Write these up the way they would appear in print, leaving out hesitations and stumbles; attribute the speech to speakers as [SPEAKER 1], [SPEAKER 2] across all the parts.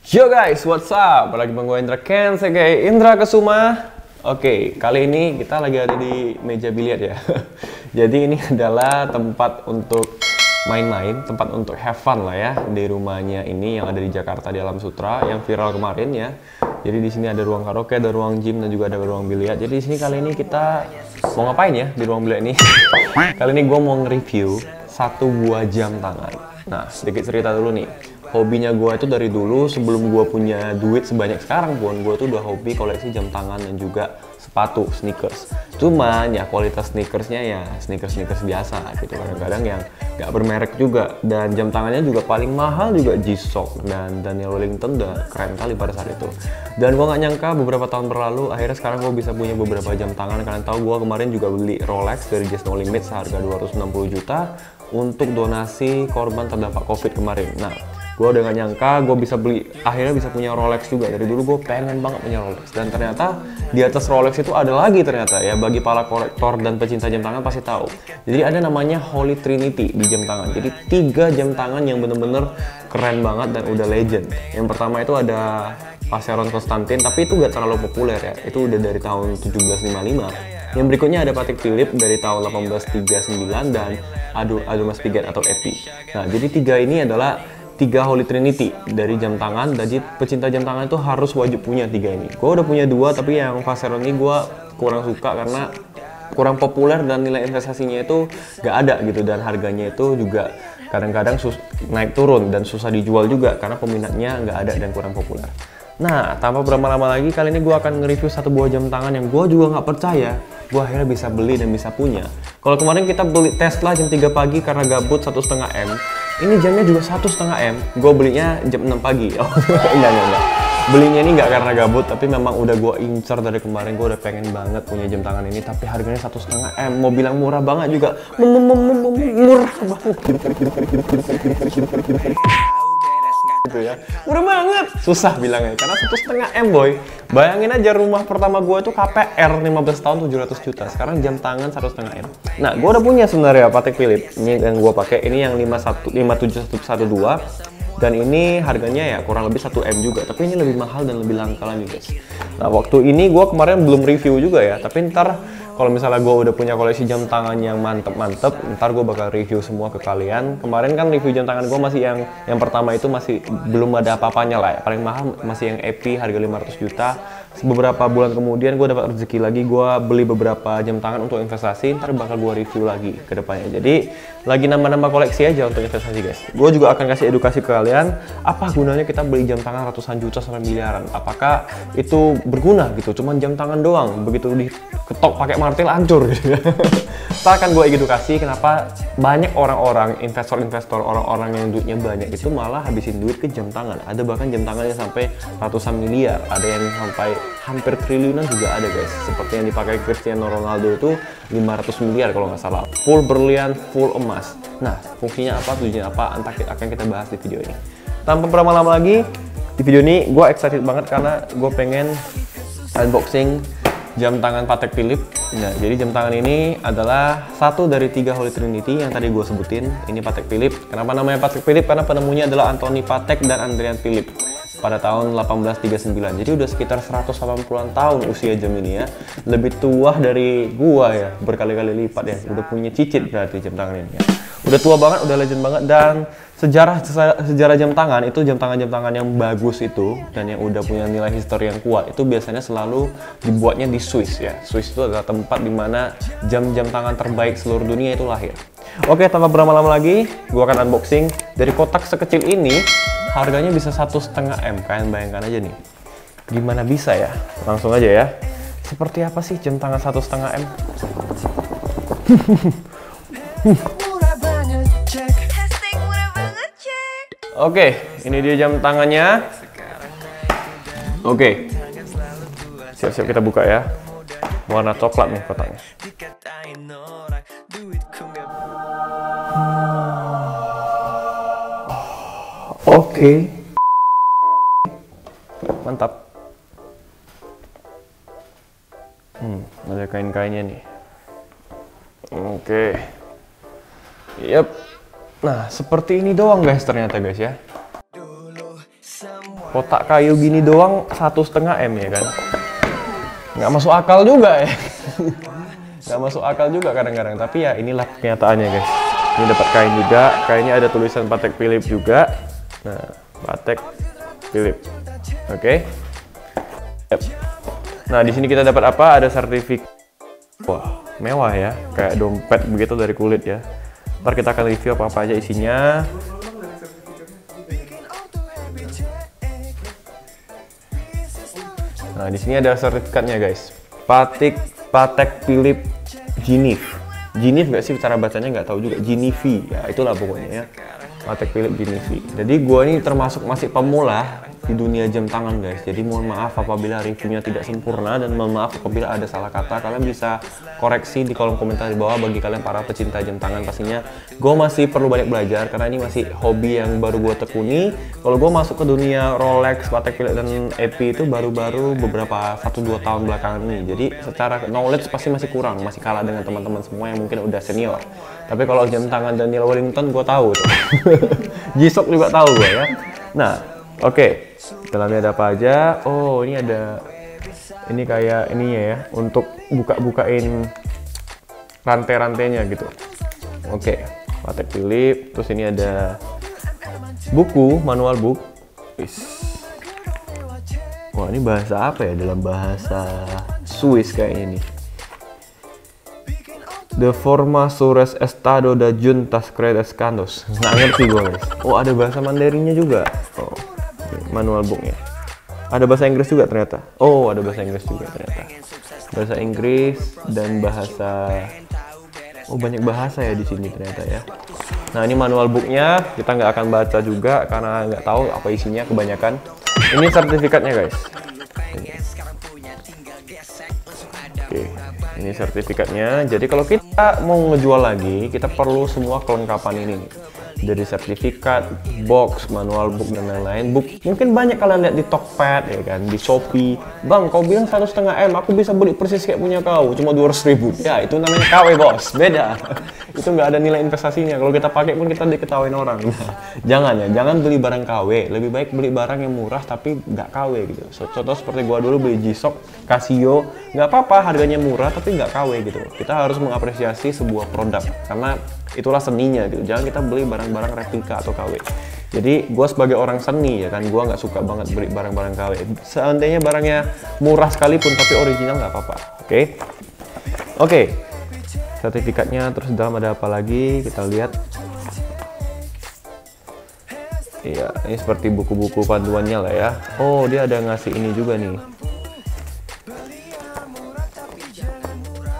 [SPEAKER 1] Yo guys, what's up? Balik lagi gue Indra Ken, sebagai Indra Kesuma. Oke, kali ini kita lagi ada di meja biliar ya. Jadi ini adalah tempat untuk main-main, tempat untuk have fun lah ya di rumahnya ini yang ada di Jakarta di Alam Sutra yang viral kemarin ya. Jadi di sini ada ruang karaoke, ada ruang gym dan juga ada ruang biliar. Jadi di sini kali ini kita mau ngapain ya di ruang biliar ini? Kali ini gue mau nge-review satu buah jam tangan. Nah, sedikit cerita dulu nih. Hobinya gue itu dari dulu sebelum gue punya duit sebanyak sekarang pun gue tuh udah hobi koleksi jam tangan dan juga sepatu, sneakers. Cuman ya kualitas sneakersnya ya sneakers biasa gitu, kadang-kadang yang gak bermerek juga. Dan jam tangannya juga paling mahal juga G-Shock dan Daniel Wellington udah keren kali pada saat itu. Dan gue gak nyangka beberapa tahun berlalu akhirnya sekarang gue bisa punya beberapa jam tangan. Kalian tahu gue kemarin juga beli Rolex dari Just No Limit seharga 260 juta untuk donasi korban terdampak COVID kemarin. Nah, gue udah gak nyangka gue bisa beli, akhirnya bisa punya Rolex juga. Dari dulu gue pengen banget punya Rolex, dan ternyata di atas Rolex itu ada lagi ternyata ya, bagi para kolektor dan pecinta jam tangan pasti tahu. Jadi ada namanya Holy Trinity di jam tangan. Jadi 3 jam tangan yang bener-bener keren banget dan udah legend. Yang pertama itu ada Vacheron Constantin, tapi itu gak terlalu populer ya, itu udah dari tahun 1755. Yang berikutnya ada Patek Philippe dari tahun 1839 dan Audemars Piguet atau EPI. Nah, jadi 3 ini adalah 3 Holy Trinity dari jam tangan. Jadi pecinta jam tangan itu harus wajib punya 3 ini. Gue udah punya 2, tapi yang Vacheron ini gue kurang suka karena kurang populer dan nilai investasinya itu gak ada gitu, dan harganya itu juga kadang-kadang naik turun dan susah dijual juga karena peminatnya gak ada dan kurang populer. Nah, tanpa berlama-lama lagi, kali ini gue akan nge-review satu buah jam tangan yang gue juga nggak percaya gue akhirnya bisa beli dan bisa punya. Kalau kemarin kita beli Tesla jam 3 pagi karena gabut 1,5 M, ini jamnya juga 1,5 M. Gue belinya jam 6 pagi. Oh, enggak. Belinya ini nggak karena gabut, tapi memang udah gue incer dari kemarin. Gue udah pengen banget punya jam tangan ini, tapi harganya 1,5 M. Mau bilang murah banget juga, murah banget. Gitu ya, murah banget, susah bilangnya karena 1,5 M boy. Bayangin aja rumah pertama gue itu KPR 15 tahun 700 juta, sekarang jam tangan 1,5 M. Nah, gue udah punya sebenarnya Patek Philippe ini yang gue pakai, ini yang 57112, dan ini harganya ya kurang lebih 1 M juga, tapi ini lebih mahal dan lebih langka lagi guys. Nah, waktu ini gue kemarin belum review juga ya, tapi ntar kalau misalnya gue udah punya koleksi jam tangan yang mantep, ntar gue bakal review semua ke kalian. Kemarin kan review jam tangan gue masih yang pertama itu masih belum ada apa-apanya lah ya. Paling mahal masih yang EPI harga 500 juta. Beberapa bulan kemudian gue dapat rezeki lagi, gue beli beberapa jam tangan untuk investasi. Ntar bakal gue review lagi ke depannya. Jadi lagi nambah-nambah koleksi aja untuk investasi guys. Gue juga akan kasih edukasi ke kalian, apa gunanya kita beli jam tangan ratusan juta sampai miliaran. Apakah itu berguna gitu, cuman jam tangan doang, begitu diketok pakai martil hancur gitu. Ntar akan gue edukasi kenapa banyak orang-orang, investor-investor, orang-orang yang duitnya banyak itu malah habisin duit ke jam tangan. Ada bahkan jam tangan yang sampai ratusan miliar, ada yang sampai hampir triliunan juga ada guys. Seperti yang dipakai Cristiano Ronaldo itu 500 miliar kalau nggak salah, full berlian, full emas. Nah, fungsinya apa, tujuannya apa, entah akan kita bahas di video ini. Tanpa berlama-lama lagi, di video ini gue excited banget karena gue pengen unboxing jam tangan Patek Philippe. Nah, jadi jam tangan ini adalah satu dari 3 Holy Trinity yang tadi gue sebutin. Ini Patek Philippe. Kenapa namanya Patek Philippe? Karena penemunya adalah Anthony Patek dan Adrian Philippe pada tahun 1839. Jadi udah sekitar 180-an tahun usia jam ini ya. Lebih tua dari gua ya, berkali-kali lipat ya. Udah punya cicit berarti jam tangan ini ya. Udah tua banget, udah legend banget, dan sejarah jam tangan itu, jam tangan yang bagus itu dan yang udah punya nilai histori yang kuat itu biasanya selalu dibuatnya di Swiss ya. Swiss itu adalah tempat dimana jam-jam tangan terbaik seluruh dunia itu lahir. Oke, tanpa berlama-lama lagi, gua akan unboxing. Dari kotak sekecil ini harganya bisa 1,5 M. Kalian bayangkan aja nih, gimana bisa ya? Langsung aja ya. Seperti apa sih jam tangan 1,5 M? Oke, ini dia jam tangannya. Oke, siap-siap kita buka ya. Warna coklat nih kotaknya. Oke. Mantap. Ada kain-kainnya nih. Oke. Yep. Nah, seperti ini doang guys ternyata guys ya. Kotak kayu gini doang 1,5 M ya kan? Nggak masuk akal juga ya. Nggak masuk akal juga kadang-kadang, tapi ya inilah kenyataannya guys. Ini dapat kain juga, kainnya ada tulisan Patek Philippe juga. Nah, Patek Philippe. Oke. Yep. Nah, di sini kita dapat apa? Ada sertifikat. Wah, mewah ya, kayak dompet begitu dari kulit ya. Ntar kita akan review apa aja isinya. Nah, di sini ada sertifikatnya guys. Patek Philippe Genève. Genève nggak sih cara bacanya, nggak tahu juga. Genève, ya itulah pokoknya ya. Patek Philippe Genève. Jadi gua ini termasuk masih pemula di dunia jam tangan guys. Jadi mohon maaf apabila reviewnya tidak sempurna, dan mohon maaf apabila ada salah kata. Kalian bisa koreksi di kolom komentar di bawah. Bagi kalian para pecinta jam tangan, pastinya gue masih perlu banyak belajar karena ini masih hobi yang baru gue tekuni. Kalau gue masuk ke dunia Rolex, Patek Philippe dan EP itu baru-baru beberapa 1-2 tahun belakangan ini. Jadi secara knowledge pasti masih kurang, masih kalah dengan teman-teman semua yang mungkin udah senior. Tapi kalau jam tangan Daniel Wellington gue tahu tuh. G-Shock juga tahu gue ya. Nah, oke. Dalamnya ada apa aja? Oh, ini ada, ini kayak ini ya, untuk buka-bukain rantai-rantainya gitu. Oke, Patek Philippe. Terus ini ada buku, manual book. Wah, ini bahasa apa ya? Dalam bahasa Swiss kayaknya nih. De forma sures estado da juntas credes candos. Nggak ngerti gue guys. Oh, ada bahasa Mandarinnya juga. Oh, manual booknya. Ada bahasa Inggris juga ternyata. Oh, ada bahasa Inggris juga ternyata. Bahasa Inggris dan bahasa. Oh, banyak bahasa ya di sini ternyata ya. Nah, ini manual booknya. Kita nggak akan baca juga karena nggak tahu apa isinya kebanyakan. Ini sertifikatnya guys. Oke, ini sertifikatnya. Jadi kalau kita mau ngejual lagi, kita perlu semua kelengkapan ini nih. Dari sertifikat, box, manual book dan lain-lain. Book mungkin banyak kalian lihat di Tokped ya kan, di Shopee. Bang, kau bilang 1,5 M, aku bisa beli persis kayak punya kau, cuma 200.000. Ya, itu namanya KW bos, beda. Itu nggak ada nilai investasinya. Kalau kita pakai pun kita diketawain orang. Jangan ya, jangan beli barang KW. Lebih baik beli barang yang murah tapi nggak KW gitu. Contoh seperti gua dulu beli G-Shock, Casio, nggak apa-apa harganya murah tapi nggak KW gitu. Kita harus mengapresiasi sebuah produk karena itulah seninya gitu. Jangan kita beli barang-barang replika atau KW. Jadi gue sebagai orang seni ya kan, gue nggak suka banget beli barang-barang KW. Seandainya barangnya murah sekalipun tapi original nggak apa-apa. Oke. Sertifikatnya. Terus dalam ada apa lagi? Kita lihat. Iya, ini seperti buku-buku panduannya lah ya. Oh, dia ada ngasih ini juga nih.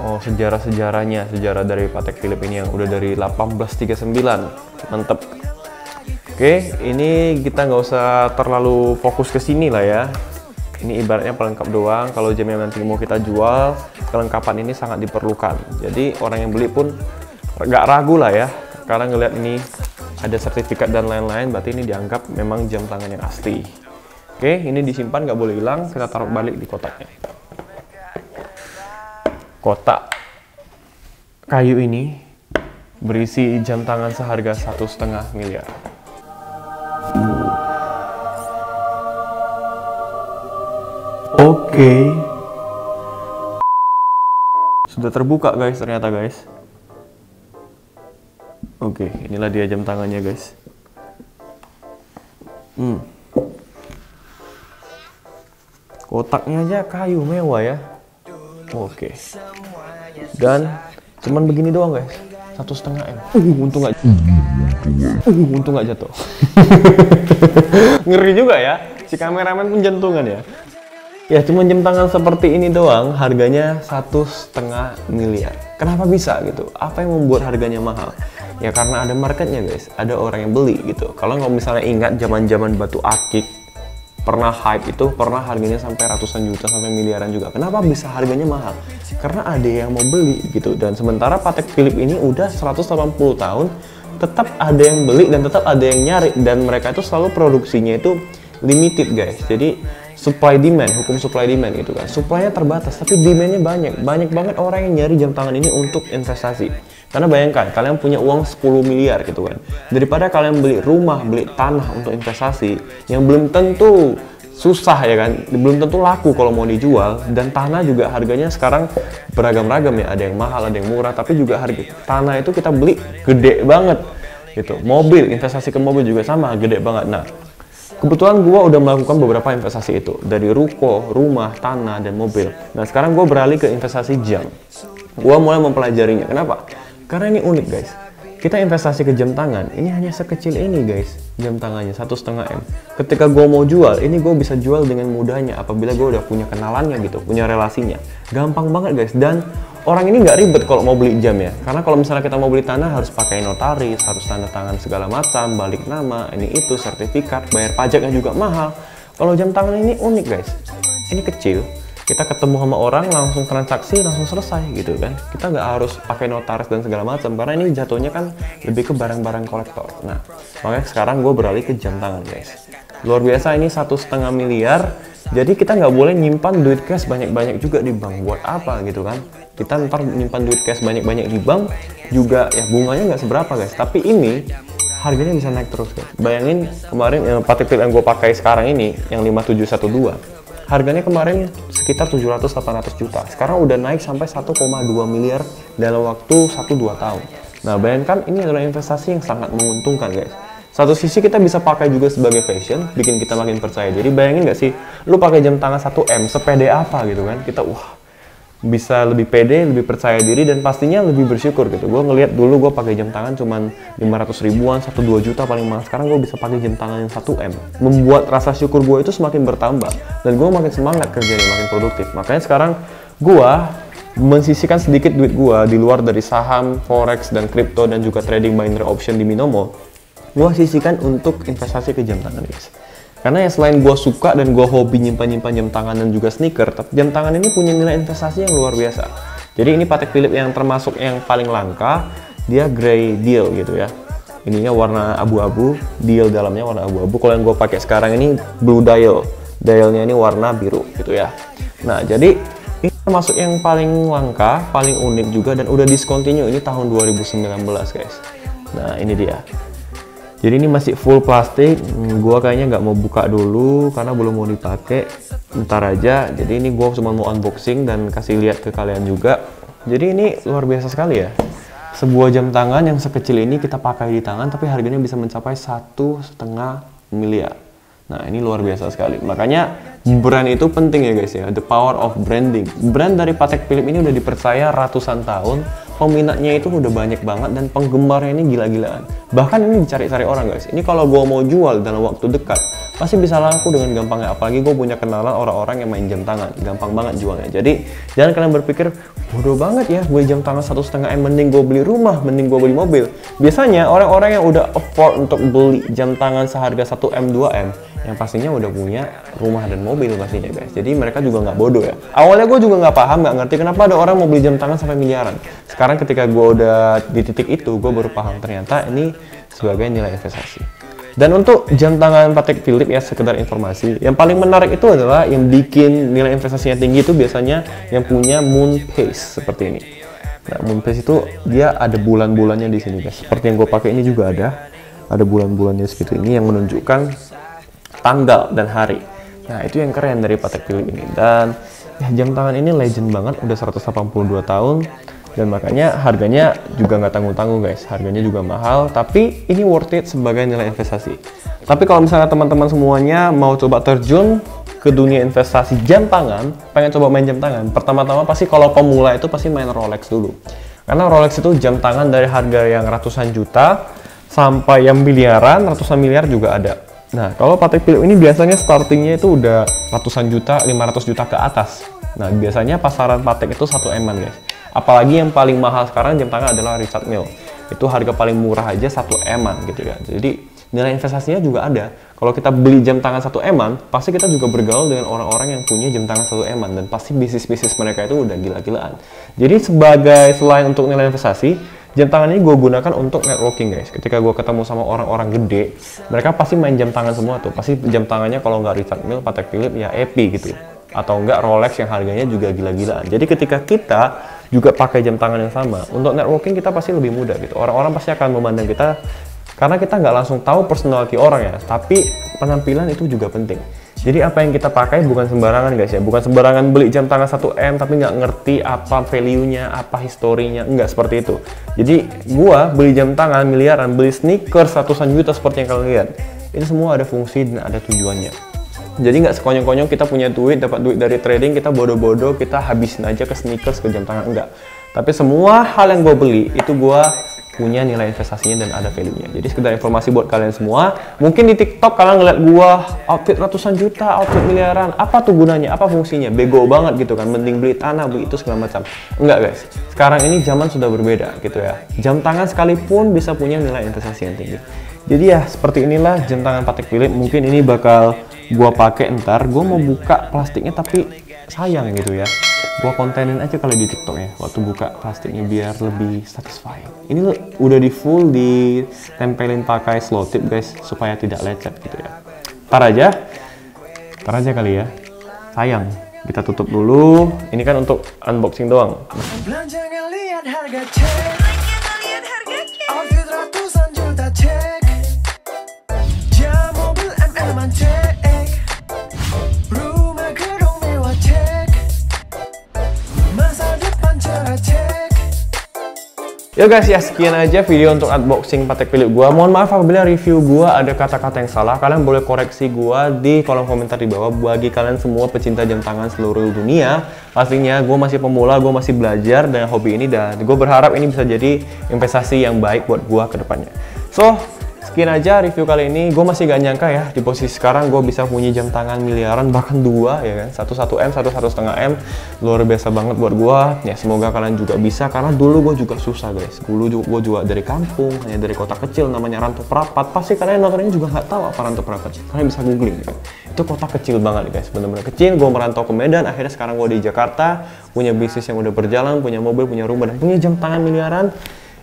[SPEAKER 1] Oh, sejarah-sejarahnya, sejarah dari Patek Philippe ini yang udah dari 1839. Mantep. Oke, ini kita nggak usah terlalu fokus ke sini lah ya. Ini ibaratnya pelengkap doang. Kalau jam yang nanti mau kita jual, kelengkapan ini sangat diperlukan. Jadi orang yang beli pun nggak ragu lah ya. Karena ngeliat ini ada sertifikat dan lain-lain, berarti ini dianggap memang jam tangan yang asli. Oke, ini disimpan nggak boleh hilang. Kita taruh balik di kotaknya. Kotak kayu ini berisi jam tangan seharga 1,5 miliar. Oke. Sudah terbuka guys, ternyata guys. Oke, inilah dia jam tangannya guys. Kotaknya aja kayu mewah ya. Oke. Dan cuman begini doang guys, 1,5 M. Untung nggak jatuh. Ngeri juga ya, si kameramen pun jantungan ya. Ya cuman jam tangan seperti ini doang, harganya 1,5 miliar. Kenapa bisa gitu? Apa yang membuat harganya mahal? Ya karena ada marketnya guys, ada orang yang beli gitu. Kalau nggak misalnya ingat zaman-zaman batu akik, pernah hype itu, pernah harganya sampai ratusan juta sampai miliaran juga. Kenapa bisa harganya mahal? Karena ada yang mau beli gitu. Dan sementara Patek Philippe ini udah 180 tahun, tetap ada yang beli dan tetap ada yang nyari. Dan mereka itu selalu produksinya itu limited guys. Jadi supply demand, hukum supply demand gitu kan. Supply-nya terbatas tapi demand-nya banyak. Banyak banget orang yang nyari jam tangan ini untuk investasi. Karena bayangkan, kalian punya uang 10 miliar gitu kan. Daripada kalian beli rumah, beli tanah untuk investasi, yang belum tentu susah ya kan, belum tentu laku kalau mau dijual. Dan tanah juga harganya sekarang beragam-ragam ya, ada yang mahal, ada yang murah. Tapi juga harga tanah itu kita beli gede banget gitu. Mobil, investasi ke mobil juga sama, gede banget. Nah, kebetulan gue udah melakukan beberapa investasi itu, dari ruko, rumah, tanah, dan mobil. Nah sekarang gue beralih ke investasi jam. Gue mulai mempelajarinya. Kenapa? Karena ini unik guys. Kita investasi ke jam tangan, ini hanya sekecil ini guys, jam tangannya 1,5 M. Ketika gue mau jual, ini gue bisa jual dengan mudahnya apabila gue udah punya kenalannya gitu, punya relasinya. Gampang banget guys, dan orang ini nggak ribet kalau mau beli jam ya. Karena kalau misalnya kita mau beli tanah harus pakai notaris, harus tanda tangan segala macam, balik nama, ini itu, sertifikat, bayar pajaknya juga mahal. Kalau jam tangan ini unik guys, ini kecil. Kita ketemu sama orang, langsung transaksi, langsung selesai gitu kan. Kita nggak harus pakai notaris dan segala macam, karena ini jatuhnya kan lebih ke barang-barang kolektor. Nah, makanya sekarang gue beralih ke jam tangan guys. Luar biasa, ini 1,5 miliar. Jadi kita nggak boleh nyimpan duit cash banyak-banyak juga di bank. Buat apa gitu kan? Kita ntar nyimpan duit cash banyak-banyak di bank juga ya bunganya nggak seberapa guys. Tapi ini harganya bisa naik terus guys. Bayangin kemarin yang Patek Philippe yang gue pakai sekarang ini, yang 5712. Harganya kemarin sekitar 700-800 juta. Sekarang udah naik sampai 1,2 miliar dalam waktu 1-2 tahun. Nah, bayangkan ini adalah investasi yang sangat menguntungkan, guys. Satu sisi kita bisa pakai juga sebagai fashion, bikin kita makin percaya diri. Bayangin nggak sih, lu pakai jam tangan 1 M, sepede apa gitu kan? Kita, bisa lebih pede, lebih percaya diri, dan pastinya lebih bersyukur gitu. Gue ngelihat dulu gue pakai jam tangan cuman 500 ribuan, 1-2 juta paling mahal. Sekarang gue bisa pakai jam tangan yang 1 M. Membuat rasa syukur gue itu semakin bertambah. Dan gue makin semangat kerjanya, makin produktif. Makanya sekarang gue mensisihkan sedikit duit gue di luar dari saham, forex, dan kripto, dan juga trading binary option di Binomo. Gue sisihkan untuk investasi ke jam tangan guys. Karena ya selain gue suka dan gue hobi nyimpan jam tangan dan juga sneaker, tapi jam tangan ini punya nilai investasi yang luar biasa. Jadi ini Patek Philippe yang termasuk yang paling langka, dia grey deal gitu ya. Ininya warna abu-abu, deal dalamnya warna abu-abu. Kalau yang gue pakai sekarang ini blue dial, dialnya ini warna biru gitu ya. Nah jadi ini termasuk yang paling langka, paling unik juga, dan udah discontinue ini tahun 2019 guys. Nah ini dia. Jadi ini masih full plastik, gua kayaknya nggak mau buka dulu karena belum mau dipakai, ntar aja. Jadi ini gua cuma mau unboxing dan kasih lihat ke kalian juga. Jadi ini luar biasa sekali ya. Sebuah jam tangan yang sekecil ini kita pakai di tangan, tapi harganya bisa mencapai 1,5 miliar. Nah ini luar biasa sekali. Makanya brand itu penting ya guys ya, the power of branding. Brand dari Patek Philippe ini udah dipercaya ratusan tahun. Peminatnya itu udah banyak banget dan penggemarnya ini gila-gilaan. Bahkan ini dicari-cari orang guys. Ini kalau gue mau jual dalam waktu dekat, pasti bisa laku dengan gampangnya. Apalagi gue punya kenalan orang-orang yang main jam tangan. Gampang banget jualnya. Jadi jangan kalian berpikir, bodoh banget ya gue jam tangan 1,5 M, mending gue beli rumah, mending gue beli mobil. Biasanya orang-orang yang udah afford untuk beli jam tangan seharga 1 M, 2 M, yang pastinya udah punya rumah dan mobil pastinya guys. Jadi mereka juga nggak bodoh ya. Awalnya gue juga nggak paham, nggak ngerti kenapa ada orang mau beli jam tangan sampai miliaran. Sekarang ketika gue udah di titik itu, gue baru paham ternyata ini sebagai nilai investasi. Dan untuk jam tangan Patek Philippe ya, sekedar informasi, yang paling menarik itu adalah yang bikin nilai investasinya tinggi itu biasanya yang punya moon phase seperti ini. Nah, moon phase itu dia ada bulan-bulannya di sini guys. Seperti yang gue pakai ini juga ada bulan-bulannya seperti ini yang menunjukkan tanggal dan hari. Nah itu yang keren dari Patek Philippe ini. Dan ya, jam tangan ini legend banget, udah 182 tahun, dan makanya harganya juga nggak tanggung-tanggung guys. Harganya juga mahal, tapi ini worth it sebagai nilai investasi. Tapi kalau misalnya teman-teman semuanya mau coba terjun ke dunia investasi jam tangan, pengen coba main jam tangan, pertama-tama pasti kalau pemula itu pasti main Rolex dulu. Karena Rolex itu jam tangan dari harga yang ratusan juta sampai yang miliaran, ratusan miliar juga ada. Nah, kalau Patek Philippe ini biasanya startingnya itu udah ratusan juta, 500 juta ke atas. Nah, biasanya pasaran Patek itu 1 M-an guys. Apalagi yang paling mahal sekarang jam tangan adalah Richard Mille. Itu harga paling murah aja 1 M-an gitu ya. Jadi, nilai investasinya juga ada. Kalau kita beli jam tangan 1 M-an, pasti kita juga bergaul dengan orang-orang yang punya jam tangan 1 M-an. Dan pasti bisnis-bisnis mereka itu udah gila-gilaan. Jadi, selain untuk nilai investasi, jam tangan ini gue gunakan untuk networking guys. Ketika gue ketemu sama orang-orang gede, mereka pasti main jam tangan semua tuh. Pasti jam tangannya kalau nggak Richard Mille, Patek Philippe ya EP gitu. Atau enggak Rolex yang harganya juga gila-gilaan. Jadi ketika kita juga pakai jam tangan yang sama, untuk networking kita pasti lebih mudah gitu. Orang-orang pasti akan memandang kita, karena kita nggak langsung tahu personality orang ya, tapi penampilan itu juga penting. Jadi apa yang kita pakai bukan sembarangan guys ya, bukan sembarangan beli jam tangan 1M tapi nggak ngerti apa value-nya, apa historinya, nggak seperti itu. Jadi gua beli jam tangan miliaran, beli sneakers ratusan juta seperti yang kalian lihat, itu semua ada fungsi dan ada tujuannya. Jadi nggak sekonyong-konyong kita punya duit, dapat duit dari trading, kita bodoh-bodoh, kita habisin aja ke sneakers, ke jam tangan, enggak. Tapi semua hal yang gue beli, itu gue punya nilai investasinya dan ada value-nya. Jadi sekedar informasi buat kalian semua. Mungkin di TikTok kalian ngeliat gue outfit ratusan juta, outfit miliaran. Apa tuh gunanya? Apa fungsinya? Bego banget gitu kan. Mending beli tanah, beli itu segala macam. Enggak guys. Sekarang ini zaman sudah berbeda gitu ya. Jam tangan sekalipun bisa punya nilai investasi yang tinggi. Jadi ya seperti inilah jam tangan Patek Philippe. Mungkin ini bakal gua pakai ntar. Gua mau buka plastiknya tapi sayang gitu ya. Gua kontenin aja kali di TikTok ya waktu buka plastiknya biar lebih satisfying. Ini udah di full ditempelin pakai slow tip guys supaya tidak lecet gitu ya. Ntar aja kali ya. Sayang. Kita tutup dulu. Ini kan untuk unboxing doang. Yo guys, ya sekian aja video untuk unboxing Patek Philippe gua. Mohon maaf apabila review gua ada kata-kata yang salah. Kalian boleh koreksi gua di kolom komentar di bawah. Bagi kalian semua pecinta jam tangan seluruh dunia, pastinya gua masih pemula, gua masih belajar dengan hobi ini, dan gua berharap ini bisa jadi investasi yang baik buat gua ke depannya. So, sekian aja review kali ini. Gue masih gak nyangka ya di posisi sekarang gue bisa punya jam tangan miliaran, bahkan dua ya kan, 1,1M, 1,5M. Luar biasa banget buat gue. Ya semoga kalian juga bisa, karena dulu gue juga susah guys. Dulu gue juga dari kampung, hanya dari kota kecil namanya Rantau Prapat. Pasti kalian nontonnya juga nggak tahu apa Rantau Prapat. Kalian bisa googling ya kan. Itu kota kecil banget guys, bener-bener kecil. Gue merantau ke Medan, akhirnya sekarang gue di Jakarta, punya bisnis yang udah berjalan, punya mobil, punya rumah, dan punya jam tangan miliaran.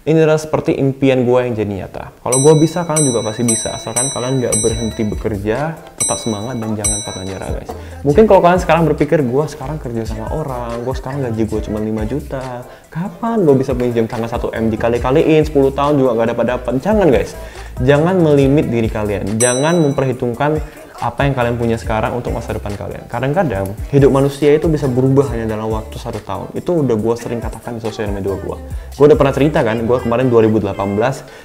[SPEAKER 1] Ini adalah seperti impian gue yang jadi nyata. Kalau gue bisa, kalian juga pasti bisa. Asalkan kalian nggak berhenti bekerja, tetap semangat, dan jangan pernah nyerah guys. Mungkin kalau kalian sekarang berpikir, gue sekarang kerja sama orang, gue sekarang gaji gue cuma 5 juta. Kapan gue bisa punya jam tangan 1M? Dikali-kaliin 10 tahun juga nggak dapat-dapat. Jangan guys. Jangan melimit diri kalian. Jangan memperhitungkan apa yang kalian punya sekarang untuk masa depan kalian. Kadang-kadang hidup manusia itu bisa berubah hanya dalam waktu 1 tahun. Itu udah gue sering katakan di sosial media gue. Gue udah pernah cerita kan, gue kemarin 2018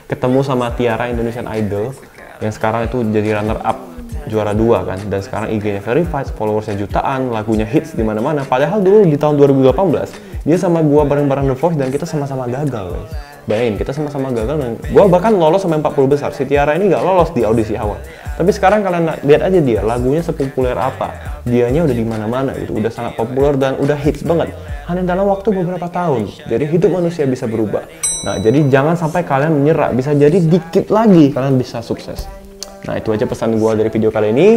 [SPEAKER 1] ketemu sama Tiara Indonesian Idol yang sekarang itu jadi runner up juara 2 kan, dan sekarang IG-nya verified, followersnya jutaan, lagunya hits di mana-mana. Padahal dulu di tahun 2018 dia sama gue bareng-bareng The Voice dan kita sama-sama gagal guys. Bayangin, kita sama-sama gagal dan gue bahkan lolos sampai 40 besar. Si Tiara ini gak lolos di audisi awal. Tapi sekarang kalian lihat aja dia, lagunya sepopuler apa. Dianya udah di mana-mana gitu, udah sangat populer dan udah hits banget. Hanya dalam waktu beberapa tahun. Jadi hidup manusia bisa berubah. Nah, jadi jangan sampai kalian menyerah. Bisa jadi dikit lagi kalian bisa sukses. Nah, itu aja pesan gue dari video kali ini.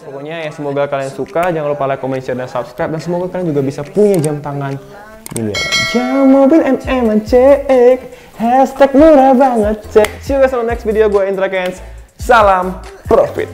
[SPEAKER 1] Pokoknya ya semoga kalian suka. Jangan lupa like, comment, share, dan subscribe. Dan semoga kalian juga bisa punya jam tangan miliaran. Jam mobil MM cek. Hashtag murah banget cek. See you guys on the next video. Gue Indra Kens. Salam profit.